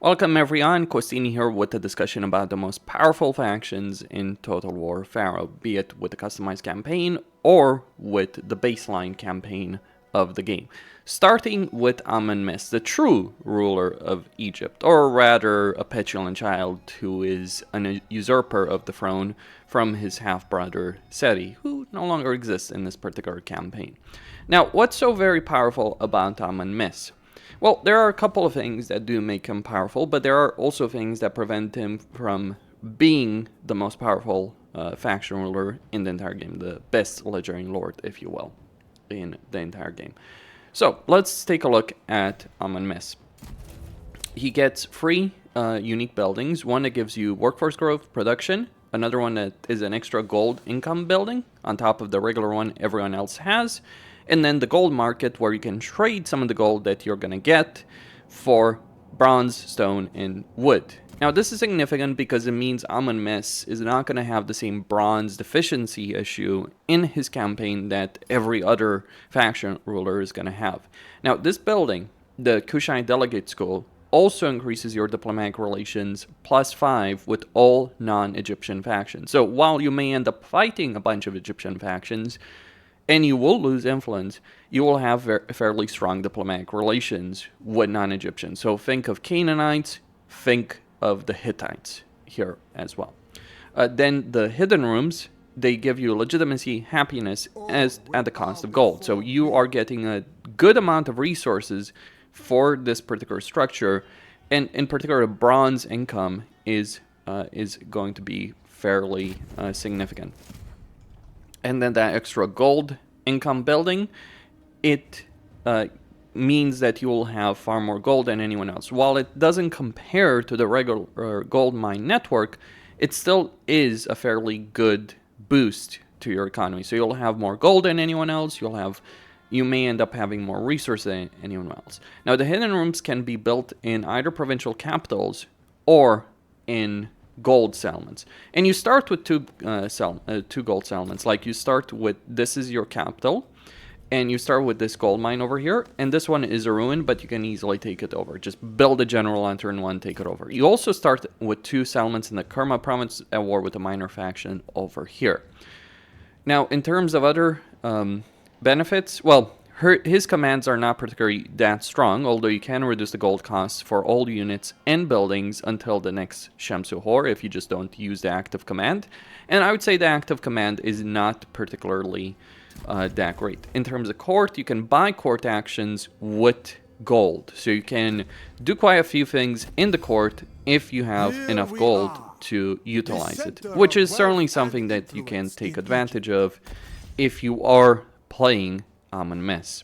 Welcome everyone, Costini here with a discussion about the most powerful factions in Total War Pharaoh, be it with the customized campaign or with the baseline campaign of the game. Starting with Amenmesse, the true ruler of Egypt, or rather a petulant child who is a usurper of the throne from his half-brother Seti, who no longer exists in this particular campaign. Now, what's so very powerful about Amenmesse? Well, there are a couple of things that do make him powerful, but there are also things that prevent him from being the most powerful faction ruler in the entire game, the best legendary lord, if you will, in the entire game. So, let's take a look at Amenmesse. He gets 3 unique buildings, one that gives you workforce growth, production, another one that is an extra gold income building, on top of the regular one everyone else has, and then the gold market where you can trade some of the gold that you're going to get for bronze, stone, and wood. Now this is significant because it means Amenmesse is not going to have the same bronze deficiency issue in his campaign that every other faction ruler is going to have. Now this building, the Kushite Delegate School, also increases your diplomatic relations +5 with all non-Egyptian factions. So while you may end up fighting a bunch of Egyptian factions, and you will lose influence, you will have fairly strong diplomatic relations with non-Egyptians. So think of Canaanites, think of the Hittites here as well. Then the hidden rooms, they give you legitimacy, happiness at the cost of gold. So you are getting a good amount of resources for this particular structure, and in particular bronze income is going to be fairly significant. And then that extra gold income building, it means that you will have far more gold than anyone else. While it doesn't compare to the regular gold mine network, it still is a fairly good boost to your economy. So you'll have more gold than anyone else. You may end up having more resources than anyone else. Now the hidden rooms can be built in either provincial capitals or in gold settlements, and you start with two gold settlements. Like you start with, this is your capital, and you start with this gold mine over here, and this one is a ruin, but you can easily take it over. Just build a general on turn 1, take it over. You also start with 2 settlements in the Kerma province at war with a minor faction over here. Now in terms of other benefits, well, his commands are not particularly that strong, although you can reduce the gold costs for all units and buildings until the next Shamsu Hor if you just don't use the active command. And I would say the active command is not particularly that great. In terms of court, you can buy court actions with gold. So you can do quite a few things in the court if you have enough gold to utilize it, which is certainly something that you can take advantage of if you are playing Amenmesse.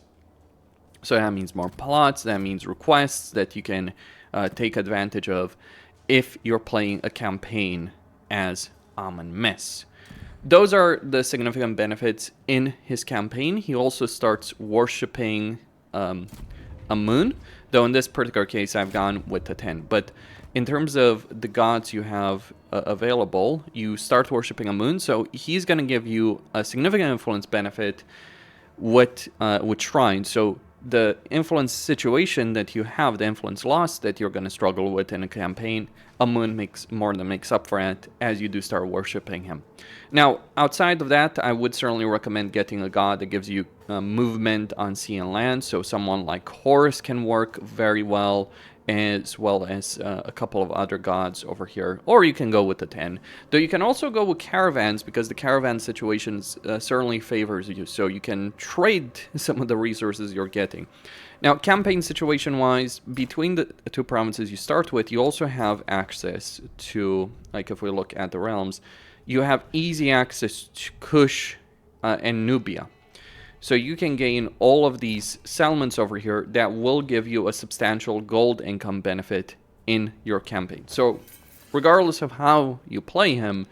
So that means more plots, that means requests that you can take advantage of if you're playing a campaign as Amenmesse. Those are the significant benefits in his campaign. He also starts worshipping Amun, though in this particular case I've gone with the 10. But in terms of the gods you have available, you start worshipping Amun, so he's going to give you a significant influence benefit with shrines. So the influence situation that you have, the influence loss that you're going to struggle with in a campaign, Amun more than makes up for it as you do start worshipping him. Now, outside of that, I would certainly recommend getting a god that gives you movement on sea and land. So someone like Horus can work very well, as well as a couple of other gods over here. Or you can go with the 10. Though you can also go with caravans, because the caravan situation certainly favors you. So you can trade some of the resources you're getting. Now, campaign situation-wise, between the 2 provinces you start with, you also have access to, like if we look at the realms, you have easy access to Kush and Nubia. So you can gain all of these settlements over here that will give you a substantial gold income benefit in your campaign. So regardless of how you play him,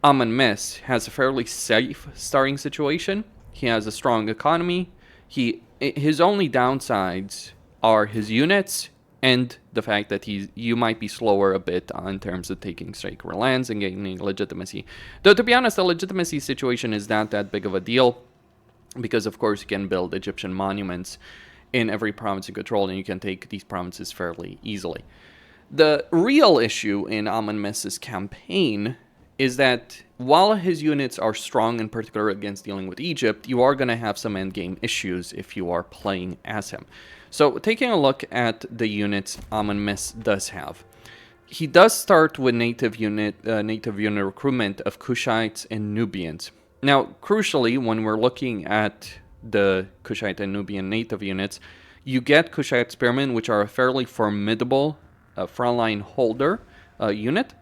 Amenmesse has a fairly safe starting situation. He has a strong economy. His only downsides are his units and the fact that you might be slower a bit in terms of taking sacred lands and gaining legitimacy. Though to be honest, the legitimacy situation is not that big of a deal, because of course you can build Egyptian monuments in every province you control, and you can take these provinces fairly easily. The real issue in Amenmesse's campaign is that while his units are strong, in particular against dealing with Egypt, you are going to have some endgame issues if you are playing as him. So taking a look at the units Amenmesse does have. He does start with native unit recruitment of Kushites and Nubians. Now, crucially, when we're looking at the Kushite and Nubian native units, you get Kushite Spearmen, which are a fairly formidable frontline holder unit.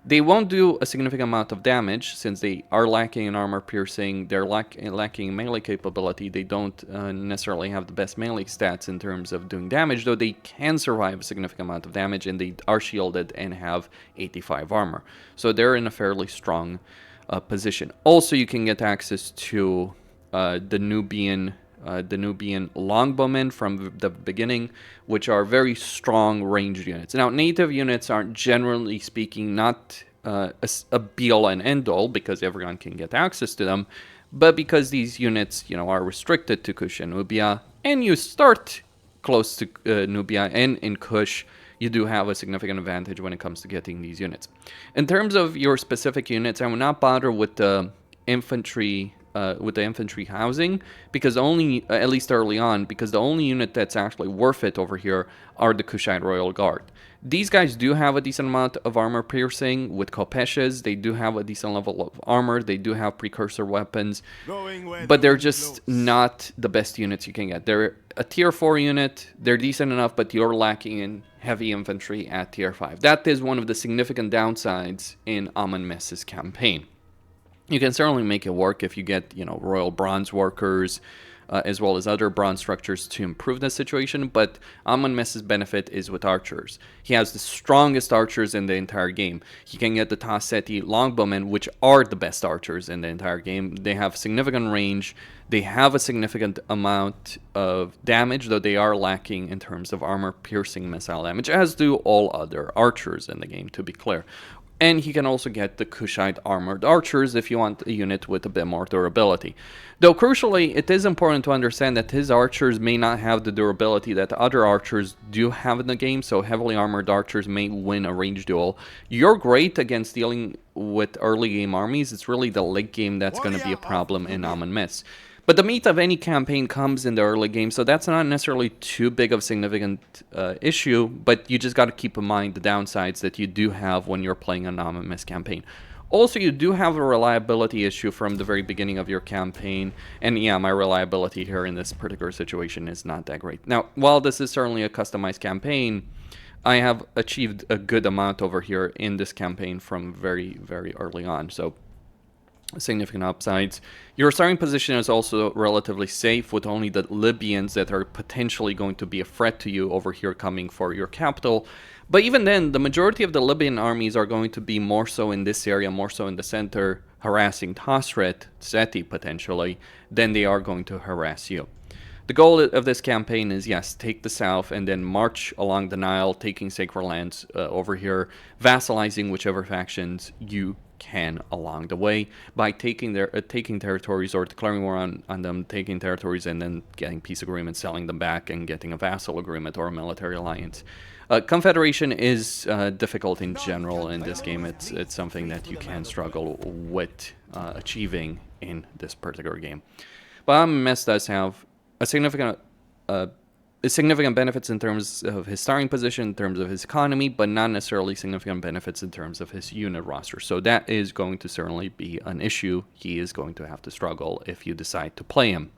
They won't do a significant amount of damage since they are lacking in armor piercing, they're lacking melee capability, they don't necessarily have the best melee stats in terms of doing damage, though they can survive a significant amount of damage and they are shielded and have 85 armor. So they're in a fairly strong position. Also, you can get access to the Nubian longbowmen from the beginning, which are very strong ranged units. Now, native units aren't, generally speaking, not a be-all and end-all because everyone can get access to them, but because these units, are restricted to Kush and Nubia, and you start close to Nubia and in Kush, you do have a significant advantage when it comes to getting these units. In terms of your specific units, I will not bother with the infantry housing, because at least early on, because the only unit that's actually worth it over here are the Kushite Royal Guard. These guys do have a decent amount of armor piercing with kopeshes, they do have a decent level of armor, they do have precursor weapons, but they're just not the best units you can get. They're a tier 4 unit, they're decent enough, but you're lacking in heavy infantry at tier 5. That is one of the significant downsides in Amenmesse's campaign. You can certainly make it work if you get, royal bronze workers, as well as other bronze structures to improve the situation, but Amenmesse's benefit is with archers. He has the strongest archers in the entire game. He can get the Tasseti longbowmen, which are the best archers in the entire game. They have significant range, they have a significant amount of damage, though they are lacking in terms of armor-piercing missile damage, as do all other archers in the game, to be clear. And he can also get the Kushite armored archers if you want a unit with a bit more durability. Though crucially, it is important to understand that his archers may not have the durability that other archers do have in the game, so heavily armored archers may win a range duel. You're great against dealing with early game armies, it's really the late game that's going to be a problem in Amenmesse. But the meat of any campaign comes in the early game, so that's not necessarily too big of a significant issue, but you just got to keep in mind the downsides that you do have when you're playing an Amenmesse campaign. Also, you do have a reliability issue from the very beginning of your campaign, and yeah, my reliability here in this particular situation is not that great. Now, while this is certainly a customized campaign, I have achieved a good amount over here in this campaign from very, very early on, so significant upsides. Your starting position is also relatively safe, with only the Libyans that are potentially going to be a threat to you over here coming for your capital. But even then, the majority of the Libyan armies are going to be more so in this area, more so in the center, harassing Tasret, Seti potentially, than they are going to harass you. The goal of this campaign is, yes, take the south and then march along the Nile, taking sacred lands over here, vassalizing whichever factions you can along the way by taking territories or declaring war on them, taking territories and then getting peace agreements, selling them back, and getting a vassal agreement or a military alliance. Confederation is difficult in general in this game. It's something that you can struggle with achieving in this particular game. But Amenmesse does have a significant benefits in terms of his starting position, in terms of his economy, but not necessarily significant benefits in terms of his unit roster. So that is going to certainly be an issue. He is going to have to struggle if you decide to play him.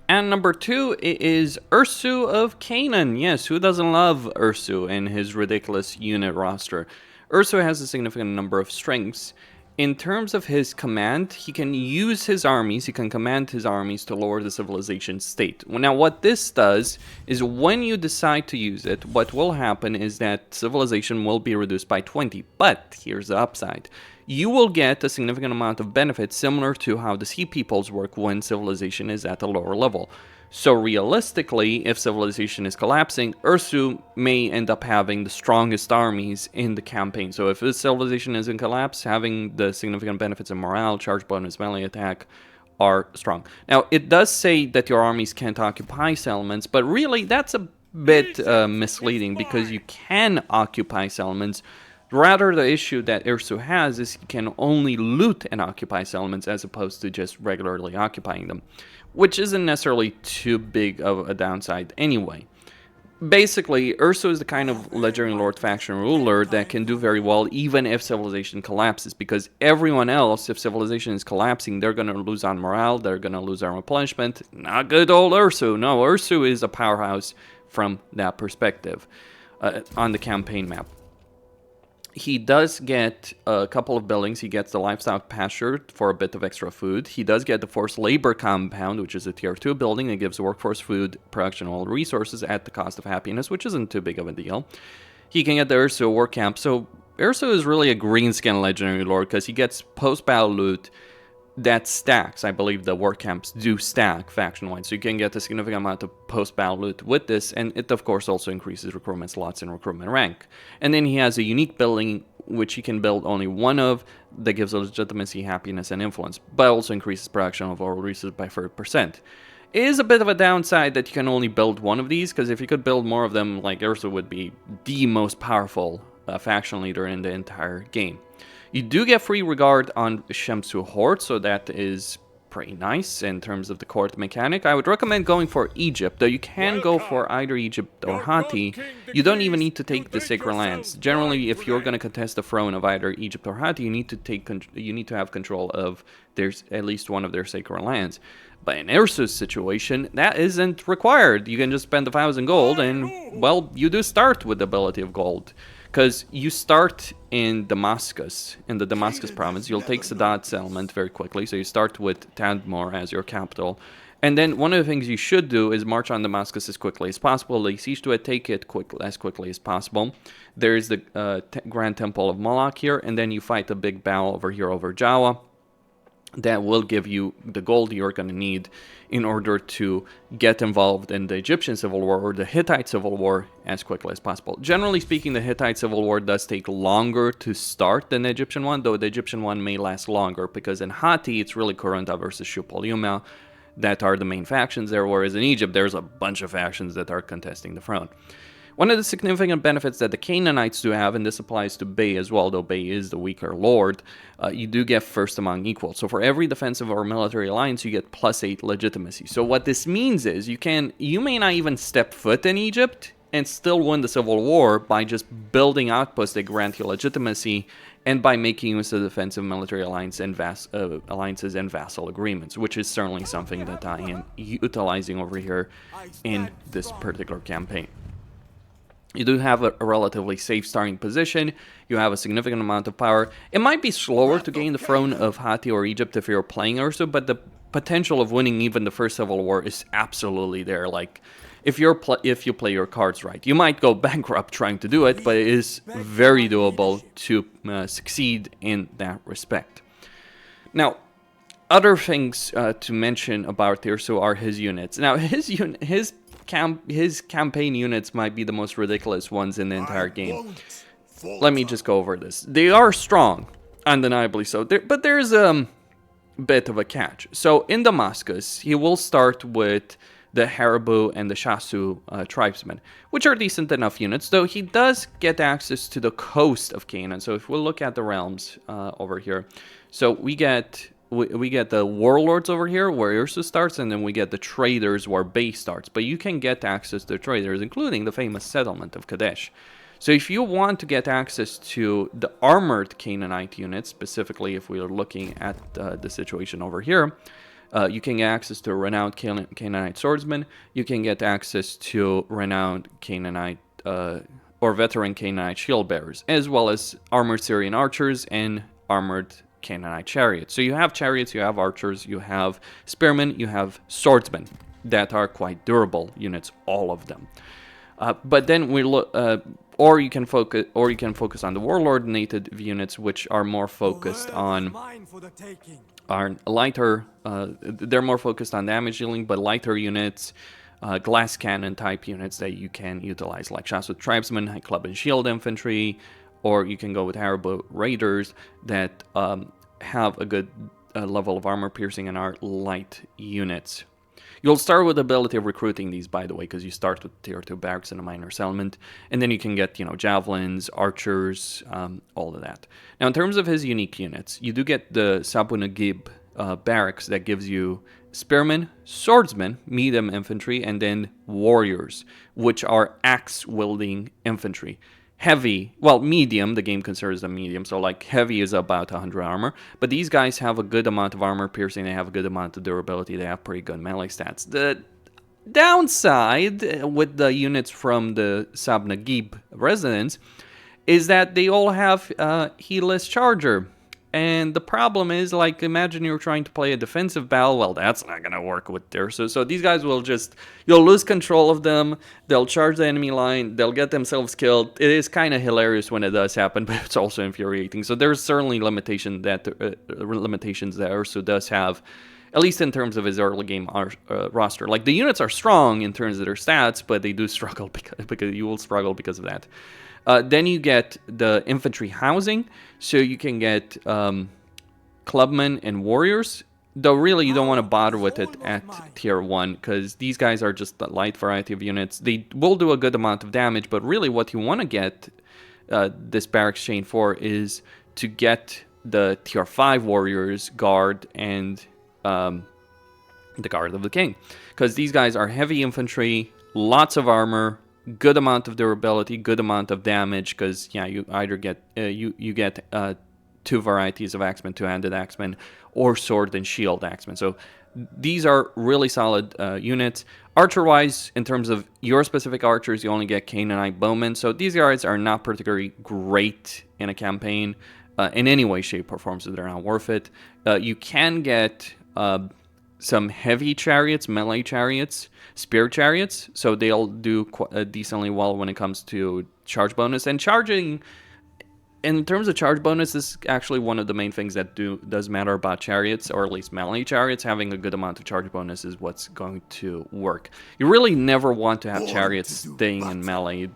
And number 2 is Irsu of Canaan. Yes, who doesn't love Irsu and his ridiculous unit roster? Irsu has a significant number of strengths. In terms of his command, he can use his armies, he can command his armies to lower the civilization state. Now, what this does is when you decide to use it, what will happen is that civilization will be reduced by 20. But here's the upside. You will get a significant amount of benefits similar to how the sea peoples work when civilization is at a lower level. So realistically, if civilization is collapsing, Irsu may end up having the strongest armies in the campaign. So if this civilization is in collapse, having the significant benefits in morale, charge bonus, melee attack are strong. Now, it does say that your armies can't occupy settlements, but really that's a bit misleading because you can occupy settlements. Rather, the issue that Irsu has is he can only loot and occupy settlements as opposed to just regularly occupying them, which isn't necessarily too big of a downside anyway. Basically, Irsu is the kind of legendary lord faction ruler that can do very well even if civilization collapses, because everyone else, if civilization is collapsing, they're going to lose on morale, they're going to lose on replenishment. Not good old Irsu. No, Irsu is a powerhouse from that perspective on the campaign map. He does get a couple of buildings. He gets the livestock pasture for a bit of extra food. He does get the forced labor compound, which is a tier 2 building. It gives workforce food, production, all resources at the cost of happiness, which isn't too big of a deal. He can get the Irsu work camp. So Irsu is really a greenskin legendary lord because he gets post-battle loot that stacks. I believe the work camps do stack faction-wide, so you can get a significant amount of post-battle loot with this, and it of course also increases recruitment slots and recruitment rank. And then he has a unique building which he can build only one of that gives legitimacy, happiness, and influence, but also increases production of all resources by 30%. It is a bit of a downside that you can only build one of these, because if you could build more of them, like Irsu would be the most powerful faction leader in the entire game. You do get free regard on Shemsu Horde, so that is pretty nice in terms of the court mechanic. I would recommend going for Egypt, though you can go for either Egypt or Hatti. You don't even need to take the Sacred Lands. Generally, if you're going to contest the throne of either Egypt or Hatti, you need to have control of at least one of their Sacred Lands. But in Irsu's situation, that isn't required. You can just spend 1,000 gold, and, well, you do start with the ability of gold. Because you start in Damascus, in the Damascus province. You'll take Sadat settlement very quickly, so you start with Tadmor as your capital. And then one of the things you should do is march on Damascus as quickly as possible, lay siege to it, take it as quickly as possible. There's the Grand Temple of Moloch here, and then you fight a big battle over here over Jawa. That will give you the gold you're going to need in order to get involved in the Egyptian Civil War or the Hittite Civil War as quickly as possible. Generally speaking, the Hittite Civil War does take longer to start than the Egyptian one, though the Egyptian one may last longer, because in Hatti, it's really Konda versus Suppiluliuma that are the main factions there, whereas in Egypt, there's a bunch of factions that are contesting the throne. One of the significant benefits that the Canaanites do have, and this applies to Bey as well, though Bey is the weaker lord, you do get first among equals. So for every defensive or military alliance, you get +8 legitimacy. So what this means is you may not even step foot in Egypt and still win the civil war by just building outposts that grant you legitimacy and by making use of defensive military alliances and vassal agreements, which is certainly something that I am utilizing over here in this particular campaign. You do have a relatively safe starting position. You have a significant amount of power. It might be slower to gain the throne of Hatti or Egypt if you're playing Irsu, but the potential of winning even the first civil war is absolutely there. Like, if you play your cards right, you might go bankrupt trying to do it, but it is very doable to succeed in that respect. Now, other things to mention about Irsu are his units. Now, his campaign units might be the most ridiculous ones in the entire game. Let me just go over this. They are strong, undeniably so, but there's a bit of a catch. So in Damascus, he will start with the Haribu and the Shasu tribesmen, which are decent enough units, though he does get access to the coast of Canaan. So if we look at the realms over here, so we get the warlords over here where Irsu starts, and then we get the traders where Bey starts. But you can get access to traders, including the famous settlement of Kadesh. So if you want to get access to the armored Canaanite units, specifically if we are looking at the situation over here, you can get access to renowned Canaanite swordsmen. You can get access to renowned Canaanite or veteran Canaanite shield bearers, as well as armored Syrian archers and armored Canaanite chariots. So you have chariots, you have archers, you have spearmen, you have swordsmen that are quite durable units, all of them. But then we look, or you can focus on the warlord native units, which are more focused on lighter. They're more focused on damage dealing, but lighter units, glass cannon type units that you can utilize, like Shasu tribesmen, high club and shield infantry. Or you can go with Haribu Raiders that have a good level of armor piercing and are light units. You'll start with the ability of recruiting these, by the way, because you start with tier 2 barracks and a minor settlement, and then you can get, javelins, archers, all of that. Now, in terms of his unique units, you do get the Suppiluliuma barracks that gives you spearmen, swordsmen, medium infantry, and then warriors, which are axe-wielding infantry. Heavy, well, medium, the game considers them medium, so like heavy is about 100 armor, but these guys have a good amount of armor piercing, they have a good amount of durability, they have pretty good melee stats. The downside with the units from the Suppiluliuma residence is that they all have heedless charger. And the problem is, like, imagine you're trying to play a defensive battle. Well, that's not going to work with Irsu. So these guys will you'll lose control of them. They'll charge the enemy line. They'll get themselves killed. It is kind of hilarious when it does happen, but it's also infuriating. So there's certainly limitations that Irsu does have, at least in terms of his early game roster. Like, the units are strong in terms of their stats, but they do struggle because you will struggle because of that. Then you get the infantry housing, so you can get clubmen and warriors, though really you don't want to bother with it at tier 1, because these guys are just a light variety of units. They will do a good amount of damage, but really what you want to get this barracks chain for is to get the tier 5 warriors, guard, and the guard of the king, because these guys are heavy infantry, lots of armor, good amount of durability, good amount of damage, because you either get you get 2 varieties of axemen, 2-handed axemen, or sword and shield axemen. So these are really solid units. Archer-wise, in terms of your specific archers, you only get Canaanite bowmen. So these guys are not particularly great in a campaign in any way, shape, or form. So they're not worth it. You can get some heavy chariots, melee chariots, spear chariots, so they'll do decently well when it comes to charge bonus. And charging, in terms of charge bonus, is actually one of the main things that does matter about chariots, or at least melee chariots. Having a good amount of charge bonus is what's going to work. You really never want to have chariots staying in melee,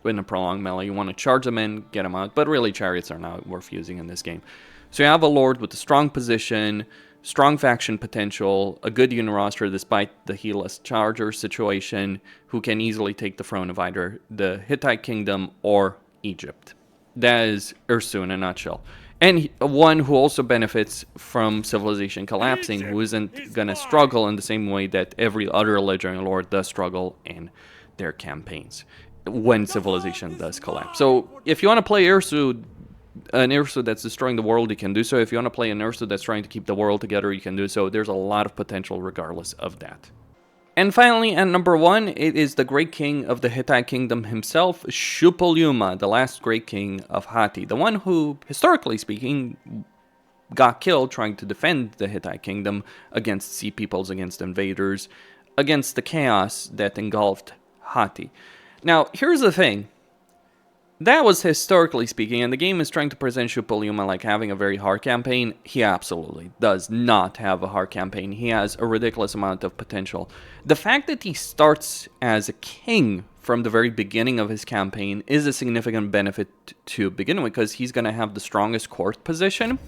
in a prolonged melee. You want to charge them in, get them out, but really chariots are not worth using in this game. So you have a lord with a strong position, strong faction potential, a good unit roster despite the heedless charger situation, who can easily take the throne of either the Hittite kingdom or Egypt. That is Irsu in a nutshell. And one who also benefits from civilization collapsing, who isn't going to struggle in the same way that every other legendary lord does struggle in their campaigns when civilization does collapse. So if you want to play Irsu, an Irsu that's destroying the world, you can do so. If you want to play an Irsu that's trying to keep the world together, you can do so. There's a lot of potential regardless of that. And finally, at number 1, it is the great king of the Hittite kingdom himself, Suppiluliuma, the last great king of Hatti. The one who, historically speaking, got killed trying to defend the Hittite kingdom against sea peoples, against invaders, against the chaos that engulfed Hatti. Now, here's the thing. That was historically speaking, and the game is trying to present Suppiluliuma like having a very hard campaign. He absolutely does not have a hard campaign. He has a ridiculous amount of potential. The fact that he starts as a king from the very beginning of his campaign is a significant benefit to begin with, because he's going to have the strongest court position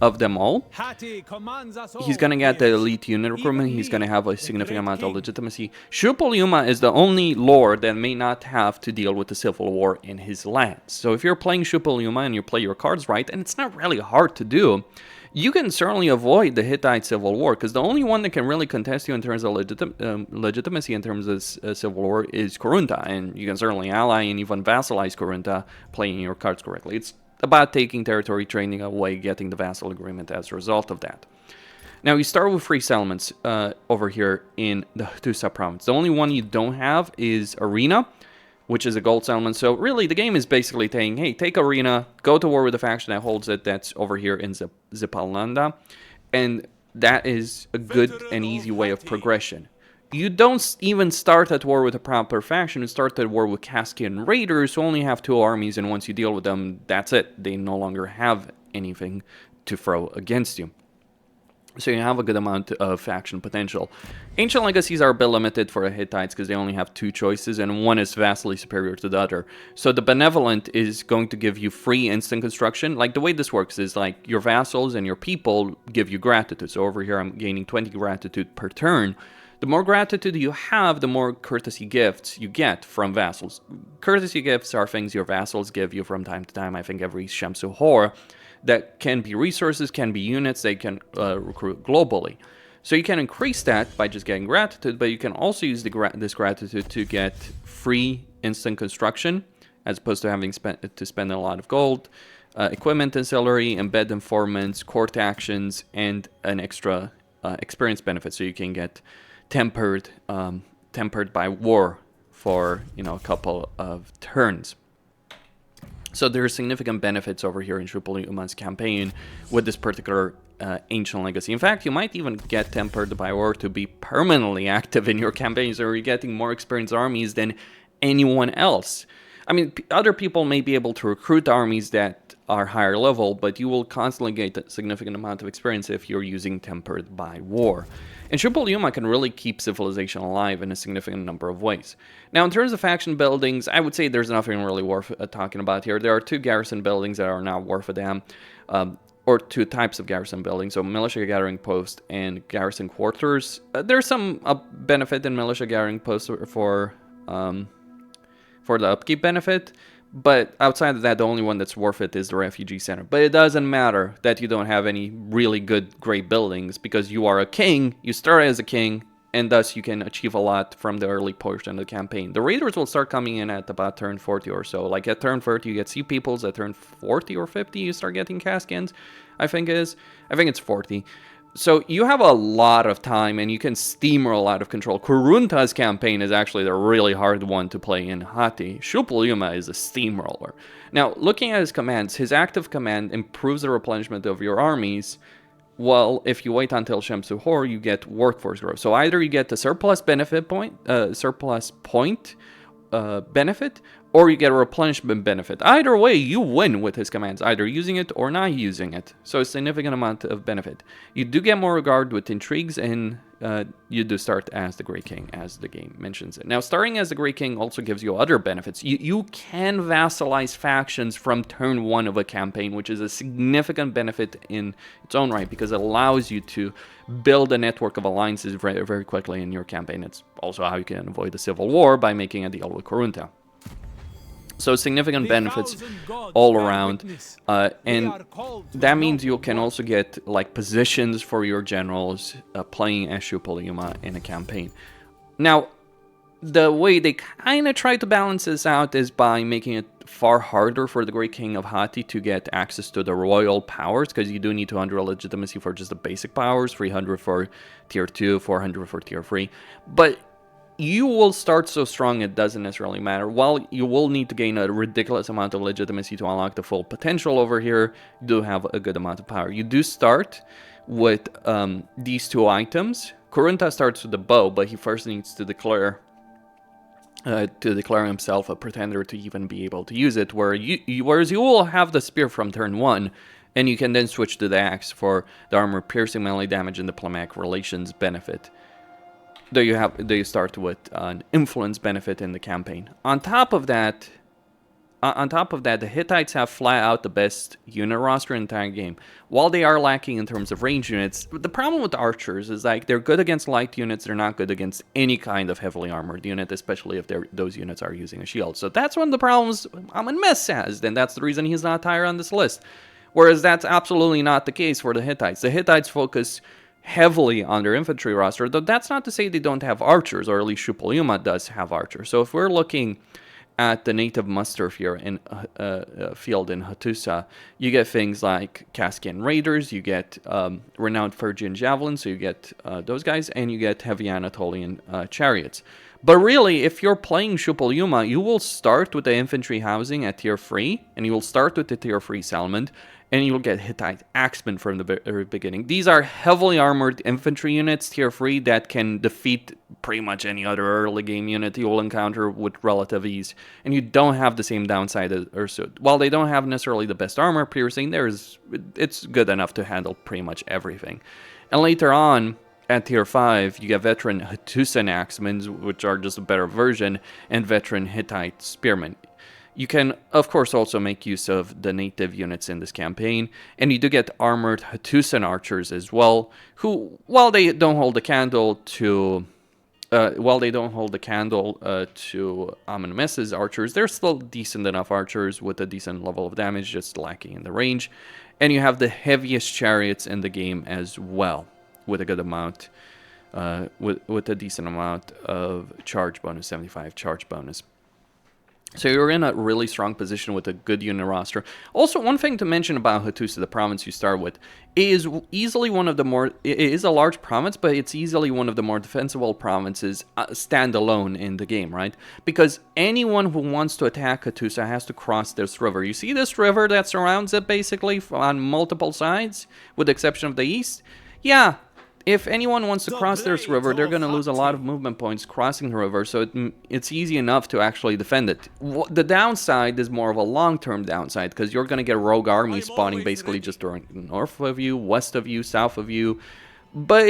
of them all. He's going to get the elite unit recruitment. He's going to have a significant amount of legitimacy. Suppiluliuma is the only lord that may not have to deal with the civil war in his lands. So if you're playing Suppiluliuma and you play your cards right, and it's not really hard to do, you can certainly avoid the Hittite civil war, because the only one that can really contest you in terms of legitimacy in terms of civil war is Kurunda, and you can certainly ally and even vassalize Kurunda playing your cards correctly. It's about taking territory, training away, getting the vassal agreement as a result of that. Now, you start with 3 settlements over here in the Hattusa province. The only one you don't have is Arena, which is a gold settlement. So really, the game is basically saying, hey, take Arena, go to war with the faction that holds it, that's over here in Zippalanda, and that is a good and easy way of progression. You don't even start at war with a proper faction. You start at war with Kaskian raiders who only have 2 armies, and once you deal with them, that's it. They no longer have anything to throw against you. So you have a good amount of faction potential. Ancient Legacies are a bit limited for the Hittites because they only have 2 choices, and one is vastly superior to the other. So the Benevolent is going to give you free instant construction. Like, the way this works is, like, your vassals and your people give you gratitude. So over here I'm gaining 20 gratitude per turn The more gratitude you have, the more courtesy gifts you get from vassals. Courtesy gifts are things your vassals give you from time to time, I think every Shamsu Hor, that can be resources, can be units they can recruit globally. So you can increase that by just getting gratitude, but you can also use this gratitude to get free instant construction, as opposed to having to spend a lot of gold, equipment ancillary, embed informants, court actions, and an extra experience benefit, so you can get tempered by war for a couple of turns. So there are significant benefits over here in Suppiluliuma's campaign with this particular ancient legacy. In fact, you might even get tempered by war to be permanently active in your campaigns, so you're getting more experienced armies than anyone else. I mean, other people may be able to recruit armies that are higher level, but you will constantly get a significant amount of experience if you're using tempered by war. And Suppiluliuma can really keep civilization alive in a significant number of ways. Now, in terms of faction buildings, I would say there's nothing really worth talking about here. There are 2 garrison buildings that are not worth a damn, or 2 types of garrison buildings, so militia gathering post and garrison quarters. There's some benefit in militia gathering post for the upkeep benefit, but outside of that, the only one that's worth it is the refugee center. But it doesn't matter that you don't have any really good, great buildings, because you are a king, you start as a king, and thus you can achieve a lot from the early portion of the campaign. The raiders will start coming in at about turn 40 or so. Like at turn 30 you get sea peoples, at turn 40 or 50 you start getting Caskians, I think it's 40. So you have a lot of time and you can steamroll out of control. Kurunta's campaign is actually the really hard one to play in Hatti. Suppiluliuma is a steamroller. Now, looking at his commands, his active command improves the replenishment of your armies, while if you wait until Shamsu Hor, you get workforce growth. So either you get the surplus point benefit, or you get a replenishment benefit. Either way, you win with his commands, either using it or not using it. So a significant amount of benefit. You do get more regard with intrigues, and you do start as the Great King, as the game mentions it. Now, starting as the Great King also gives you other benefits. You can vassalize factions from turn 1 of a campaign, which is a significant benefit in its own right, because it allows you to build a network of alliances very, very quickly in your campaign. It's also how you can avoid a civil war by making a deal with Kurunta. So significant benefits all around, and that means you can also get like positions for your generals playing as Suppiluliuma in a campaign. Now, the way they kind of try to balance this out is by making it far harder for the Great King of Hatti to get access to the royal powers, because you do need 200 legitimacy for just the basic powers, 300 for tier 2, 400 for tier 3, but you will start so strong it doesn't necessarily matter. While you will need to gain a ridiculous amount of legitimacy to unlock the full potential over here, you do have a good amount of power. You do start with these 2 items. Kurunta starts with the bow, but he first needs to declare himself a pretender to even be able to use it, whereas you will have the spear from turn 1, and you can then switch to the axe for the armor piercing melee damage and diplomatic relations benefit. Though you start with an influence benefit in the campaign. On top of that, the Hittites have flat out the best unit roster in the entire game. While they are lacking in terms of range units, the problem with archers is like they're good against light units, they're not good against any kind of heavily armored unit, especially if those units are using a shield. So that's one of the problems Amenmesse has, and that's the reason he's not higher on this list. Whereas that's absolutely not the case for the Hittites. The Hittites focus heavily on their infantry roster, though that's not to say they don't have archers, or at least Suppiluliuma does have archers. So if we're looking at the native muster here in field in Hattusa, you get things like Caspian Raiders, you get renowned Phrygian Javelins, so you get those guys, and you get heavy Anatolian chariots. But really, if you're playing Suppiluliuma, you will start with the infantry housing at tier 3, and you will start with the tier 3 Salmond, and you'll get Hittite Axemen from the very beginning. These are heavily armored infantry units, tier 3, that can defeat pretty much any other early game unit you will encounter with relative ease. And you don't have the same downside as Irsu. While they don't have necessarily the best armor piercing, it's good enough to handle pretty much everything. And later on, at tier 5, you get veteran Hattusan Axemen, which are just a better version, and veteran Hittite Spearmen. You can, of course, also make use of the native units in this campaign, and you do get armored Hattusan archers as well, who, while they don't hold a candle to while they don't hold the candle to Amenmesse's archers, they're still decent enough archers with a decent level of damage, just lacking in the range. And you have the heaviest chariots in the game as well, with a good amount, with a decent amount of charge bonus, 75 charge bonus. So you're in a really strong position with a good unit roster. Also, one thing to mention about Hattusa, the province you start with, is easily one of the more... It is a large province, but it's easily one of the more defensible provinces standalone in the game, right? Because anyone who wants to attack Hattusa has to cross this river. You see this river that surrounds it, basically, on multiple sides, with the exception of the east? Yeah. If anyone wants to cross this river, they're going to lose a lot of movement points crossing the river, so it's easy enough to actually defend it. The downside is more of a long-term downside, because you're going to get a rogue army spawning basically just north of you, west of you, south of you. But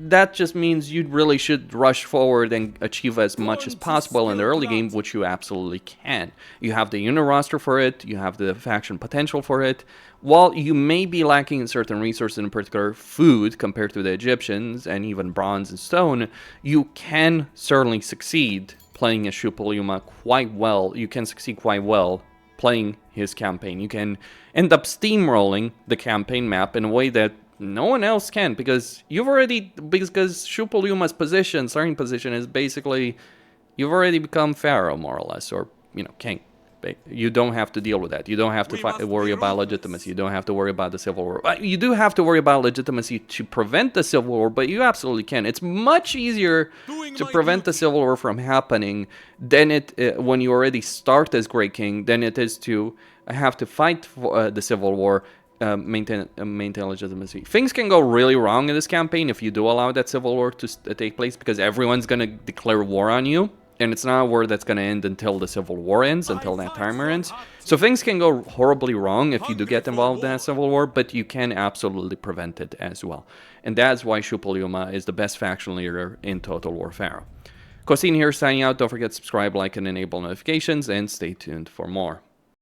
that just means you really should rush forward and achieve as much as possible in the early game, which you absolutely can. You have the unit roster for it, you have the faction potential for it. While you may be lacking in certain resources, in particular food, compared to the Egyptians, and even bronze and stone, you can certainly succeed playing a Suppiluliuma quite well. You can succeed quite well playing his campaign. You can end up steamrolling the campaign map in a way that no one else can, because Suppiluliuma's position, starting position, is basically, you've already become Pharaoh, more or less, or, king. You don't have to deal with that. You don't have to worry about legitimacy. You don't have to worry about the civil war. You do have to worry about legitimacy to prevent the civil war, but you absolutely can. It's much easier to prevent the civil war from happening than when you already start as Great King, than it is to have to fight for the civil war, maintain legitimacy. Things can go really wrong in this campaign if you do allow that civil war to take place, because everyone's going to declare war on you. And it's not a war that's going to end until the Civil War ends, until that timer ends. So things can go horribly wrong if you do get involved in that Civil War, but you can absolutely prevent it as well. And that's why Suppiluliuma is the best faction leader in Total War Pharaoh. Cosine here signing out. Don't forget to subscribe, like, and enable notifications, and stay tuned for more.